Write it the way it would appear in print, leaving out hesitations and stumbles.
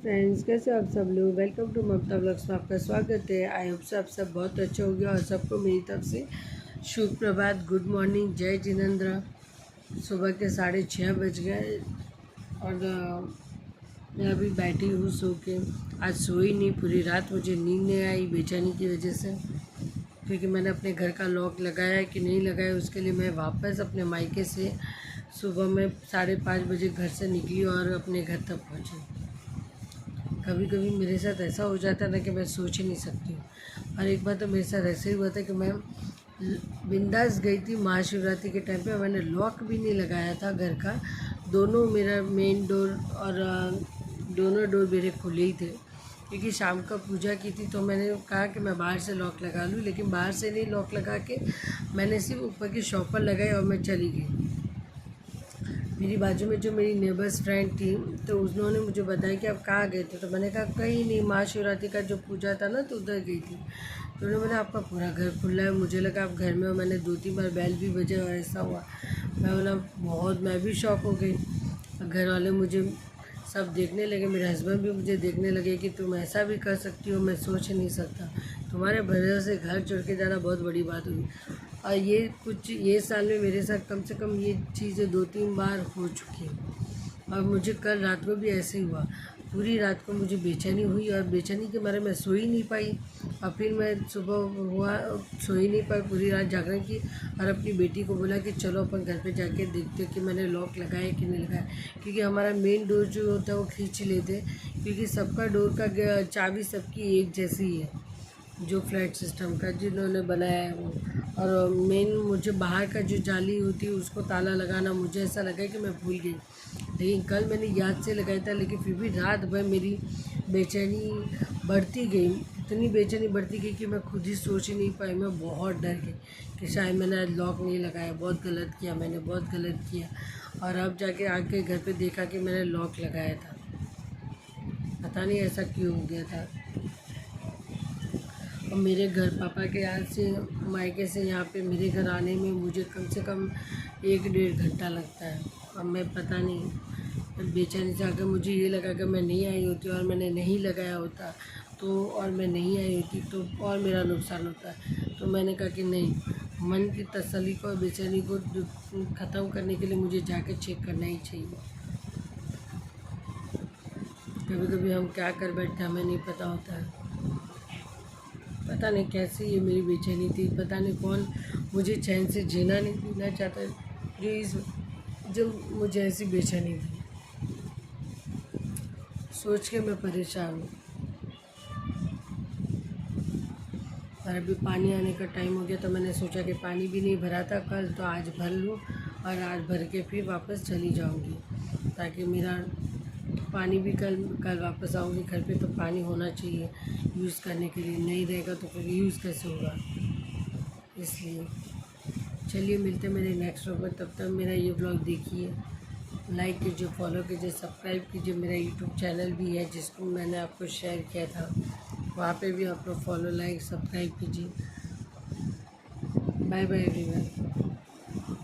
Friends, कैसे हो आप सब लोग। वेलकम टू ममता ब्लॉग्स में आपका स्वागत है। आई होप से आप सब बहुत अच्छे हो गया और सबको मेरी तरफ से शुभ प्रभात, गुड मॉर्निंग, जय जिनेंद्र। सुबह के 6:30 बज गए और मैं अभी बैठी हूँ सो के। आज सोई नहीं, पूरी रात मुझे नींद नहीं आई बेचैनी की वजह से, क्योंकि मैंने अपने घर का लॉक लगाया कि नहीं लगाया उसके लिए मैं वापस अपने मायके से सुबह में 5:30 बजे घर से निकली और अपने घर तक पहुँची। कभी कभी मेरे साथ ऐसा हो जाता है ना कि मैं सोच ही नहीं सकती हूँ। और एक बार तो मेरे साथ ऐसे ही हुआ था कि मैं बिंदास गई थी महाशिवरात्रि के टाइम पे। मैंने लॉक भी नहीं लगाया था घर का, दोनों मेरा मेन डोर और दोनों डोर मेरे खुले ही थे, क्योंकि शाम का पूजा की थी। तो मैंने कहा कि मैं बाहर से लॉक लगा लूँ, लेकिन बाहर से नहीं लॉक लगा के मैंने सिर्फ ऊपर की शॉप पर लगाई और मैं चली गई। मेरी बाजू में जो मेरी नेबर्स फ्रेंड थी, तो उन्होंने मुझे बताया कि आप कहाँ गए थे। तो मैंने कहा कहीं नहीं, महाशिवरात्रि का जो पूजा था ना तो उधर गई थी। तो उन्होंने बोला आपका पूरा घर खुला है, मुझे लगा आप घर में हो। मैंने 2-3 बार बेल भी बजे और ऐसा हुआ। मैं बोला बहुत, मैं भी शॉक हो गई। घर वाले मुझे सब देखने लगे, मेरे हस्बैंड भी मुझे देखने लगे कि तुम ऐसा भी कर सकती हो, मैं सोच नहीं सकता। तुम्हारे भरोसे से घर छोड़ के जाना बहुत बड़ी बात हुई। और ये साल में मेरे साथ कम से कम ये चीज़ें 2-3 बार हो चुकी हैं। और मुझे कल रात को भी ऐसे ही हुआ। पूरी रात को मुझे बेचैनी हुई और बेचैनी के मारे मैं सो ही नहीं पाई। और फिर मैं सुबह हुआ, सो ही नहीं पाई, पूरी रात जागरण की। और अपनी बेटी को बोला कि चलो अपन घर पे जाके देखते कि मैंने लॉक लगाया कि नहीं लगाया, क्योंकि हमारा मेन डोर जो होता है वो खींच लेते, क्योंकि सबका डोर का चाबी सबकी एक जैसी है, जो फ्लैट सिस्टम का जिन्होंने बनाया है वो। और मेन मुझे बाहर का जो जाली होती है उसको ताला लगाना मुझे ऐसा लगा कि मैं भूल गई, लेकिन कल मैंने याद से लगाया था। लेकिन फिर भी रात भर मेरी बेचैनी बढ़ती गई, इतनी बेचैनी बढ़ती गई कि मैं खुद ही सोच ही नहीं पाई। मैं बहुत डर गई कि शायद मैंने आज लॉक नहीं लगाया, बहुत गलत किया, मैंने बहुत गलत किया। और अब जाके आके घर पे देखा कि मैंने लॉक लगाया था। पता नहीं ऐसा क्यों हो गया था। और मेरे घर पापा के यहाँ से, मायके से यहाँ पे मेरे घर आने में मुझे कम से कम 1-1.5 घंटा लगता है। अब मैं पता नहीं, बेचैनी से आकर मुझे ये लगा कि मैं नहीं आई होती और मैंने नहीं लगाया होता तो, और मैं नहीं आई होती तो और मेरा नुकसान होता। तो मैंने कहा कि नहीं, मन की तसल्ली को और बेचैनी को ख़त्म करने के लिए मुझे जाके चेक करना ही चाहिए। कभी कभी हम क्या कर बैठते हमें नहीं पता होता है। पता नहीं कैसी ये मेरी बेचैनी थी, पता नहीं कौन मुझे चैन से जीना नहीं देना चाहता जो मुझे ऐसी बेचैनी थी। सोच के मैं परेशान हूँ। और अभी पानी आने का टाइम हो गया, तो मैंने सोचा कि पानी भी नहीं भरा था कल, तो आज भर लूँ और आज भर के फिर वापस चली जाऊँगी, ताकि मेरा पानी भी कल वापस आऊँगी घर पे तो पानी होना चाहिए यूज़ करने के लिए। नहीं रहेगा तो फिर यूज़ कैसे होगा। इसलिए चलिए मिलते हैं मेरे नेक्स्ट व्लॉग में। तब तक मेरा ये व्लॉग देखिए, लाइक कीजिए, फॉलो कीजिए, सब्सक्राइब कीजिए। मेरा यूट्यूब चैनल भी है जिसको मैंने आपको शेयर किया था, वहाँ पे भी आप लोग फॉलो, लाइक, सब्सक्राइब कीजिए। Bye bye everyone.